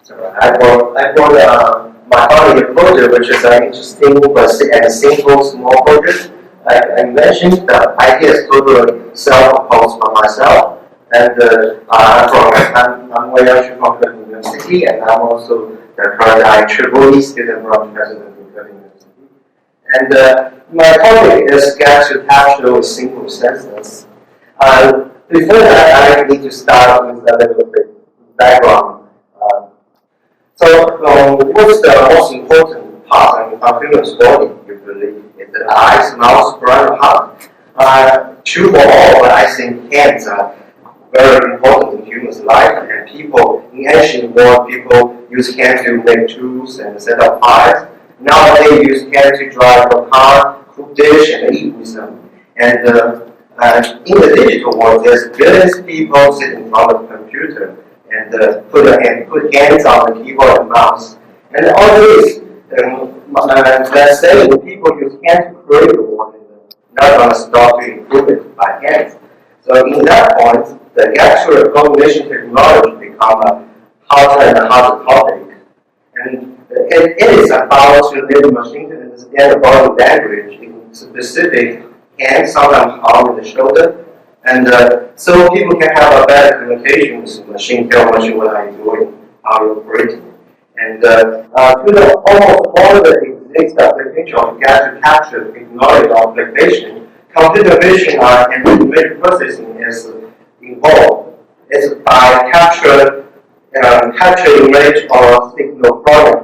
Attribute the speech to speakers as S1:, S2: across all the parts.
S1: So I brought my holiday project, which is an interesting but and simple small project. I mentioned the idea is totally self-proposed by myself, and I'm Weiyang from Curtin University, and I'm also the current IEEE student from President of Curtin University. And my topic is get to capture a simple sentence. Before that, I need to start with a little bit background. What's the most important part of human body, usually? Is the eyes, mouth, brain, and heart. True for all, but I think hands are very important in humans' life. And people, in ancient world, people use hands to make tools and set up fires. Nowadays, they use hands to drive a car, cook dish, and eat with them. And in the digital world, there's billions of people sitting in front of a computer and put hands on the keyboard and mouse. And all this, let's say people use hands to create the world, not going to stop to improve it by hands. So in that point, the actual combination technology become a hotter and hotter topic. And it is about to enable machine to understand body language in specific hands, sometimes arm and the shoulder. And so people can have a better communication with the machine, tell machine what are you doing, how you're operating. And to almost all the existing application of get to capture technology application, computer vision and image processing is involved. It's by capture image or signal from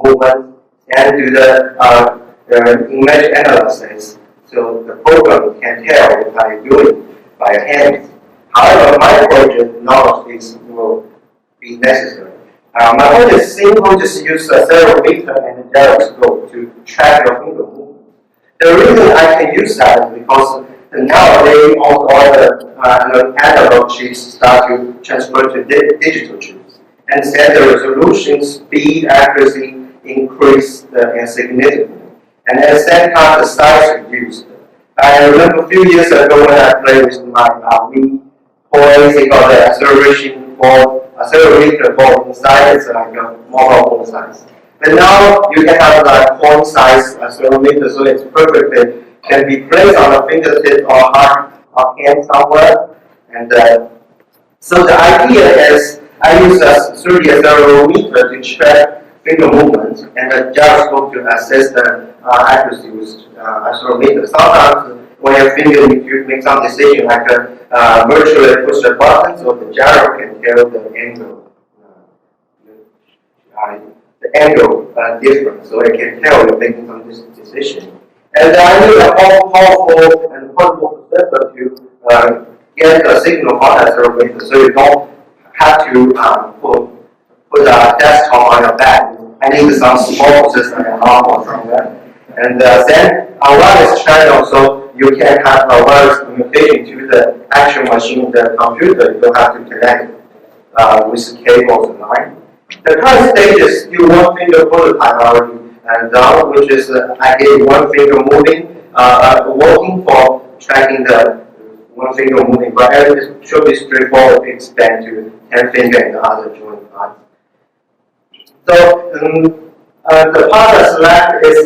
S1: movement and do the image analysis. So the program can tell what I'm doing by hand. However, my project, none of this will be necessary. My project is simple, just use a accelerometer and a gyroscope to track your finger movement. The reason I can use that is because nowadays all the analog chips start to transfer to digital chips. And then the resolution, speed, accuracy increase significantly. And at the same time, the size reduced. I remember a few years ago when I played with my Wii toys, they got the accelerator board inside, it's like a mobile phone size. But now you can have like phone size accelerometer, so it's perfectly can be placed on a fingertip or hand somewhere. And so the idea is I use a 3D accelerometer to track finger movement and a gyroscope to assess the accuracy with accelerometer. Sometimes when your finger you make some decision like virtually push the button, so the gyro can tell the angle. The angle different, so it can tell you're making some decision. And I need a powerful and portable processor to get the signal from the accelerometer, so you don't have to put a desktop on your back. I need some small processor like an arm or something. And then a wireless channel, so you can have a wireless communication to the actual machine, the computer. You don't have to connect with cables and line. The current stage is still one finger prototype already and done, which is I gave one finger moving, working for tracking the one finger moving, but it should be straightforward to expand to 10 finger and the other joint parts. So the part that's left is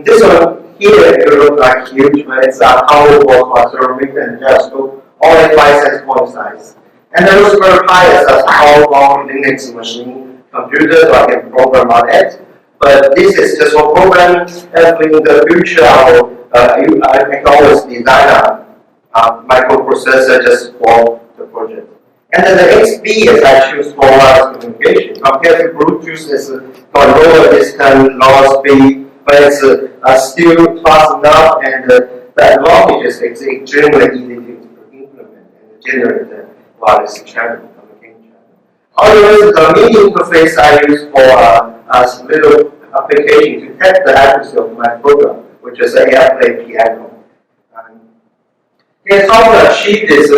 S1: this one here. It looks like huge, but it's a powerful accelerometer and gyroscope, only 5 cents point size. And the Raspberry Pi is a small Linux machine computer, so I can program on it. But this is just for programming. And in the future, I can always design a microprocessor just for the project. And then the XP is I choose for wireless communication. Compared to Bluetooth, it's got lower distance, lower speed, but it's still fast enough, and the advantage is it's extremely easy to implement and generate the wireless channel, communication channel. Otherwise, the MIDI interface I use for a little application to test the accuracy of my program, which is a airplay piano. Here's how to achieve this.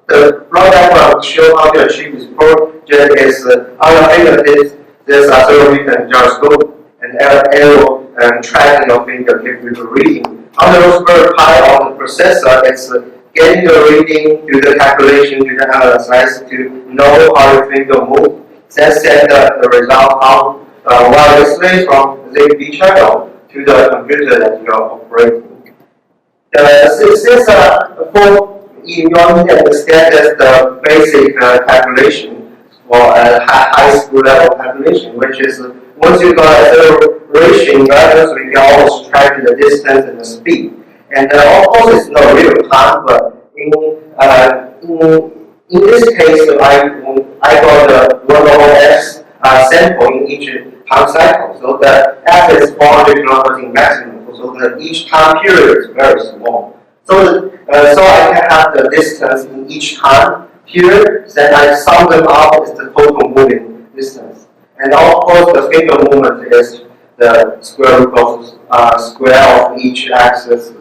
S1: The raw diagram shows how to achieve this project is on the fingertips, there's a accelerometer and gyroscope, and arrow and tracking of fingertip with the reading. On the Raspberry Pi on the processor, it's getting the reading, do the calculation, do the analysis to know how your finger moves. then send the result out wirelessly from the ZigBee channel to the computer that you are operating. Since for you don't understand just the basic calculation for a high school level calculation, which is once you got acceleration values, we can always track the distance and the speed. And of course, it's not real time, but in this case, I got the 1 over x sample in each time cycle, so the f is 400 kilometers in maximum. So that each time period is very small. So I can have the distance in each time period, then I sum them up as the total moving distance. And of course, the finger movement is the square root of square of each axis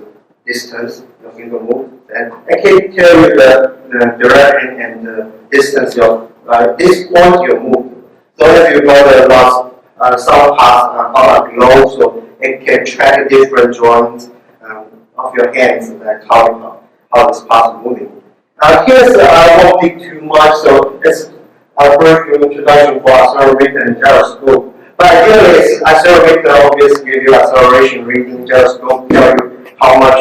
S1: distance, the finger movement. And I can tell you the direction and the distance of this point you're moving. So if you got the last some parts on a globe, so it can track different joints of your hands, like how this part is moving. Here's I won't be too much, so it's a brief introduction for accelerometer and gyroscope. But ideally, accelerometer obviously give you acceleration reading, gyroscope tell you how much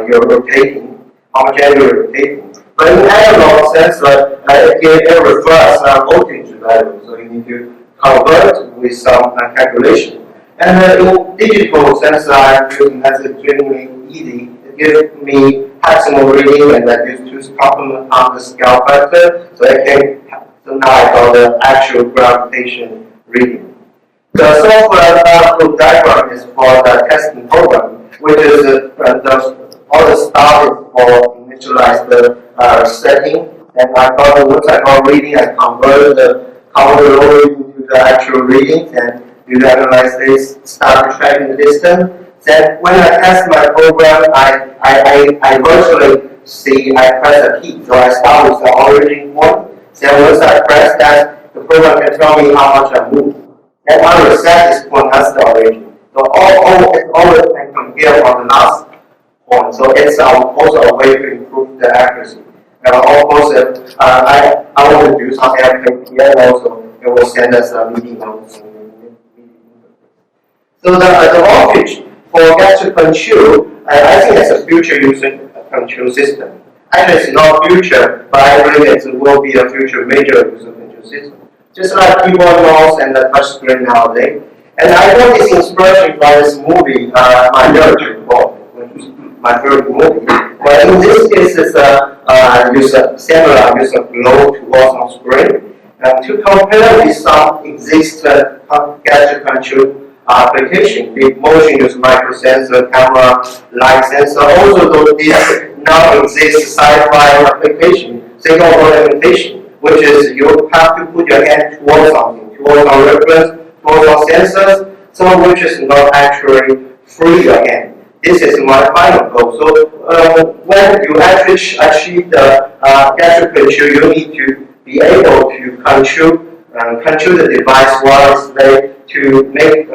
S1: you're rotating, how much angle you're rotating. But in analog sense, it refers voltage value, so you need to convert with some calculation. And in digital sense, I'm using as extremely easy. It gives me maximum reading, and I use 2 complement on the scale factor, so so now I got the actual gravitation reading. The software output diagram is for the testing program, which is all the stuff is for initialize the setting. And once I got reading, I convert the low reading to the actual readings, and you analyze this, start tracking the distance. Then when I test my program, I virtually see I press a key. So I start with the origin point. Then once I press that, the program can tell me how much I moved. And I reset this point, that's the origin. So it always can compare from the last point. So it's also a way to improve the accuracy. And of course, I want to do something here, and also it will send us a meeting notes. So the voltage for gastric control, I think it's a future user control system. Actually, it's not future, but I believe it will be a future major user control system. Just like keyboard, mouse, and the touch screen nowadays. And I got this inspiration from this movie, Minority Report, which is my favorite movie. But in this case, it's use a globe to watch on screen. To compare with some existing gadget control application, the motion use microsensor, camera, light sensor. Also, these now exist sci-fi application, signal orientation, which is you have to put your hand towards something, towards a reference, towards our sensors, so which is not actually free your hand. This is my final goal. So when you actually achieve the gadget control, you need to be able to control the device wirelessly to make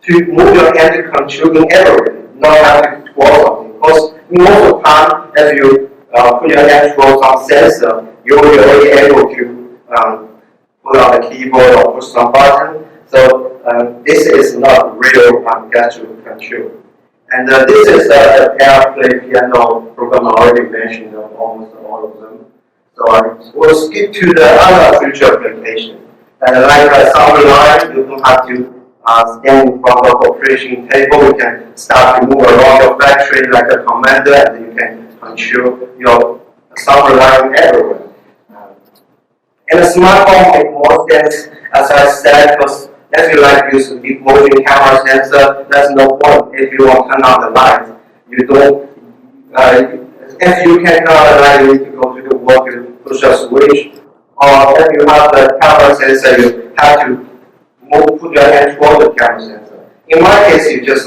S1: to move your hand to controlling everywhere, not have to towards something. Because most of the time, if you put your hand towards some sensor, you will be already able to put on the keyboard or push some button. So this is not real gadget control. And this is the airplay piano program I already mentioned of almost all of them. So I will skip to the other future application. And like a assembly line, you don't have to stand in front of operation table. You can start to move around your factory like a commander, and you can control your assembly line everywhere. And the smartphone makes more sense, as I said, because if you like use a deep motion camera sensor, there's no point if you want to turn on the light. You don't. If you can turn on the light, you need to go to the wall to push a switch. Or if you have the camera sensor, you have to put your hand toward the camera sensor. In my case, you just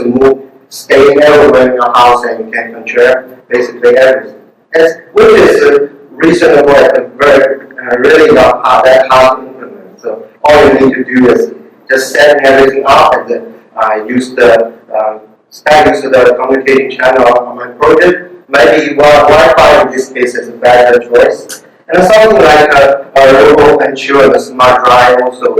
S1: stay everywhere in your house and you can control basically everything. Which is reasonable and really not that hard to implement. So all you need to do is just set everything up and then use the communicating channel on my project. Maybe Wi-Fi in this case is a better choice. And something like a local ensure the smart drive also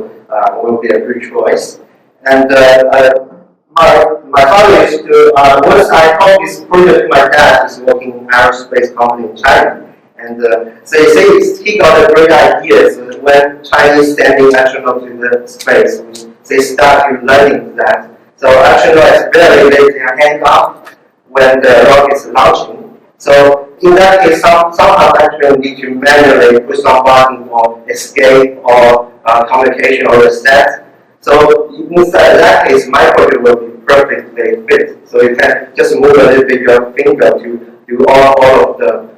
S1: will be a good choice. And my father used to, once I taught this project to my dad, who's working in an aerospace company in China. And so he says he got a great idea. So when Chinese sending astronaut to the space, they start learning that. So astronauts barely raise their hand up when the rocket is launching. So in that case, somehow actually need to manually push some button for escape or communication or reset. So inside that case, my project will be perfectly fit. So you can just move a little bit your finger to do all of the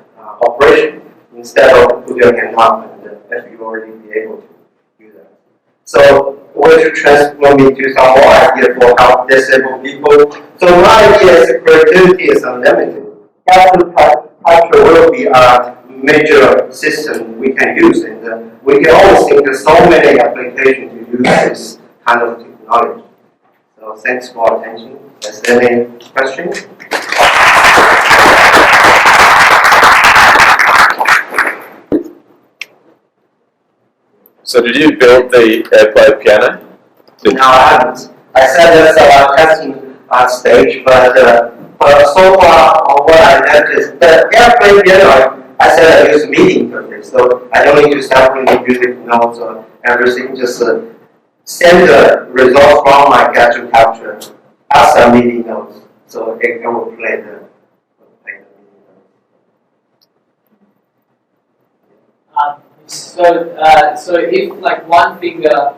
S1: operation instead of put your hand up and you already be able to do that. So we should transform into some more idea for how disabled people. So my idea is creativity is unlimited. Capture will be a major system we can use, and we can always think of so many applications to use this kind of technology. So thanks for attention. Is there any questions?
S2: So did you build the airplane piano?
S1: No, I haven't. I said there's a testing stage, but so far what I learned is that airplane piano, I said I use MIDI interface, so I don't need to separately music notes or everything, just send the results from my gadget capture as a MIDI notes, so it will play the MIDI
S3: notes. So if like one finger,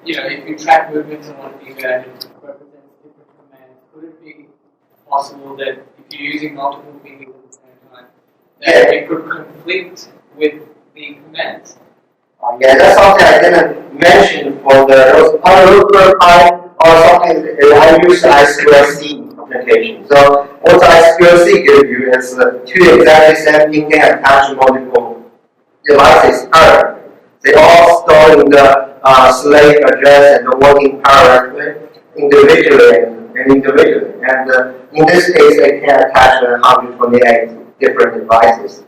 S3: if you track movements on one finger and it represents different commands, could it be possible that if you're using multiple fingers at the same time, that it could conflict with the commands?
S1: Yeah, that's something I didn't mention for the Raspberry Pi or something. I use I2C application. So what I2C gives you is two exactly same thing can attach multiple devices parallel. They all store in the slave address and the working parallel individually and individually. And in this case, they can attach 128 different devices.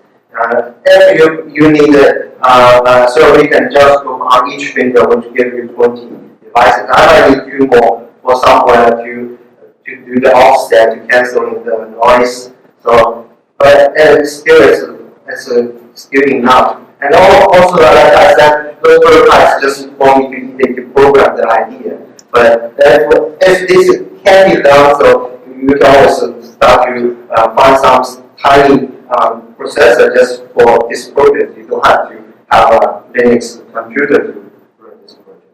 S1: If you need so we can just go on each finger, which gives you 20 devices. I might need 2 more for somewhere to do the offset to cancel the noise. So, but it's still enough. And also, like I said, those prototypes just for me to program the idea. But if this can be done, so you can also start to find some tiny processor just for this project. You don't have to have a Linux computer to run this project.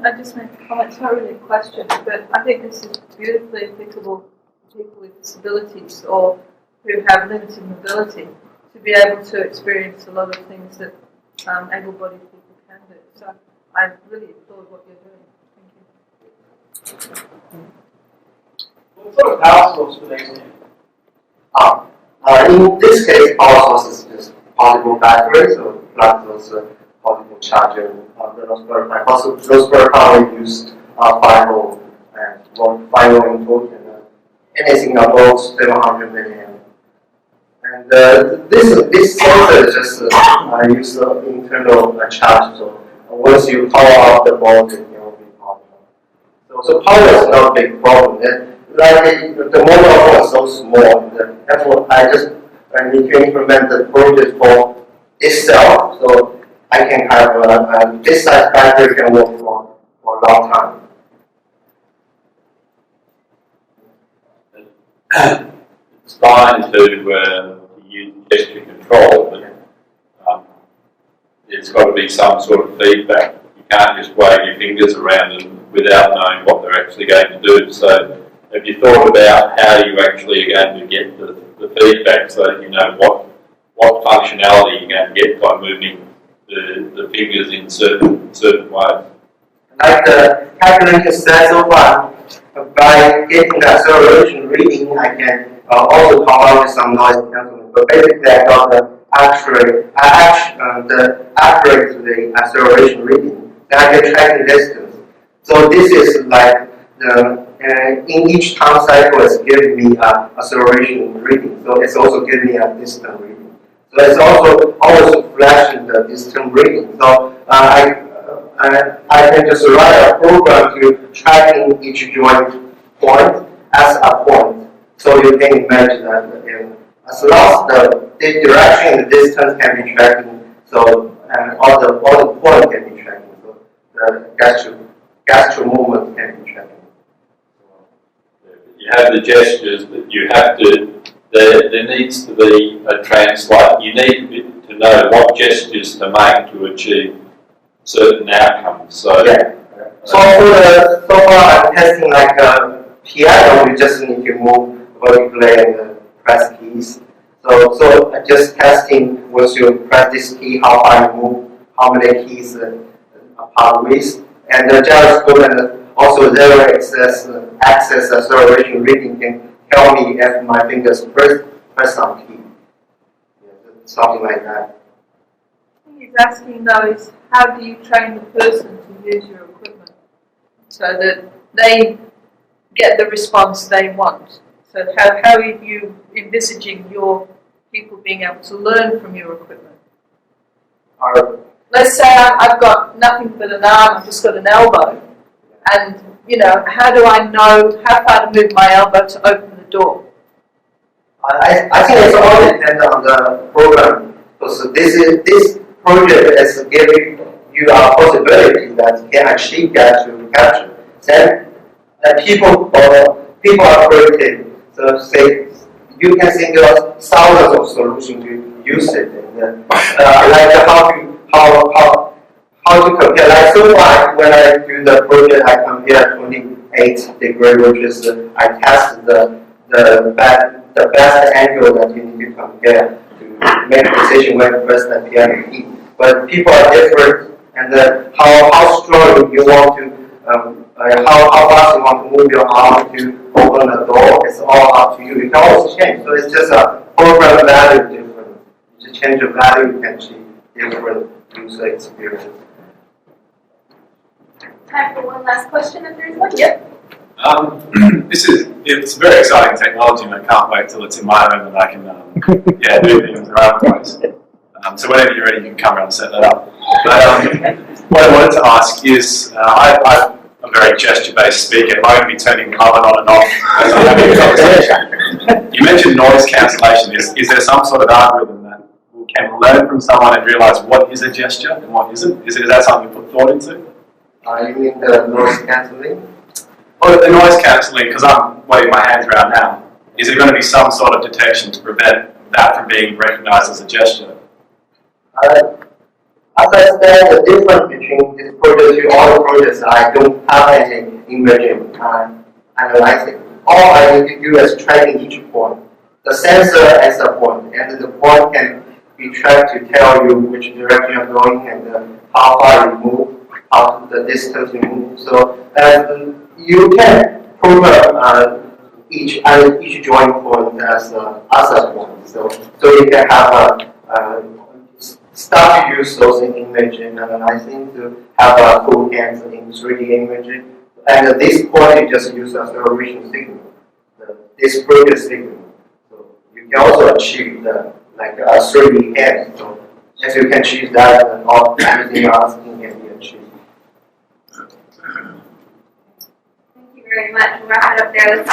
S4: I just make a comment. It's not really a question, but I think this is beautifully applicable to people with disabilities or who have limited mobility to be able to experience a lot of things that able-bodied people can do. So I really applaud what you're doing. Thank you.
S3: What sort of power source for these things?
S1: In this case, power source is just portable batteries, so plug those portable charger. The Raspberry Pi. Also, Raspberry Pi used 5 volt and 5 volt input and anything above 700 milliamp. And this sensor is just use the internal charge. So once you power up the board, it will be powerful. So power is not a big problem. Like the model is so small, therefore I need to implement the project for itself, so I can have this size battery can work for a long
S2: time. It's fine to use gesture control, but there's got to be some sort of feedback. You can't just wave your fingers around them without knowing what they're actually going to do. So have you thought about how you actually are going to get the feedback so that you know what functionality you're going to get by moving the fingers in certain ways?
S1: Like the calculator said so far, by getting the acceleration reading, I can also come up with some noise cancelling. But basically, I got the accurate acceleration reading. Then I can track the distance. So this is like the and in each time cycle, it's giving me a acceleration reading. So it's also giving me a distance reading. So it's also always flashing the distance reading. So I can just write a program to tracking each joint point as a point. So you can imagine that as long as the direction and the distance can be tracking, so all the points can be tracking. So the gesture movement can be tracking.
S2: You have the gestures, but you have to. There needs to be a translate. You need to know what gestures to make to achieve certain outcomes. So
S1: yeah. So far I'm testing like a piano. You just need to move vertically and press keys. So just testing once you press this key, how far you move, how many keys apart with, and the gyroscope and also zero axis acceleration reading can tell me if my fingers press some key, something like that.
S4: What he's asking though is, how do you train the person to use your equipment so that they get the response they want? So how are you envisaging your people being able to learn from your equipment? Let's say I've got nothing but an arm, I've just got an elbow, and how do I know how far to move my elbow to open the door?
S1: I think it's all depends on the program. So this project is giving you a possibility that can achieve that to capture. Then people are creative. So say you can think of thousands of solutions to use it, and like how to compare. Like so far, when I do the project, I compare 28 degree, which is I test the best angle that you need to compare to make a decision when to press the piano key. But people are different, and how strong you want to. How fast you want to move your arm to open the door, it's all up to you. You can always change. So it's just a program value different. To change the value, you can achieve different user experience.
S5: Time for one last question if there's one. Yep.
S6: It's very exciting technology, and I can't wait till it's in my room and I can do things around the place. So whenever you're ready, you can come around and set that up. But what I wanted to ask is, I'm a very gesture-based speaker. Am I going to be turning the oven on and off as I'm having a conversation? You mentioned noise cancellation. Is there some sort of algorithm that can learn from someone and realise what is a gesture and what isn't? Is that something you put thought into?
S1: You mean the noise cancelling?
S6: Well, the noise cancelling, because I'm waving my hands around now, is there going to be some sort of detection to prevent that from being recognised as a gesture?
S1: As I said, the difference between this project to all the projects, I don't have any imaging analyzing. All I need to do is tracking each point. The sensor is a point, and the point can be tracked to tell you which direction you're going and how far you move, how the distance you move. So you can program each joint point as a point. So you can have start to use those in imaging analyzing to have a full hands in 3D imaging. And this point you just use as a acceleration signal, this project signal. So you can also achieve like a 3D hand. So if you can achieve that, then everything you're asking can be achieved.
S5: Thank you very much. We'll wrap it up there. Let's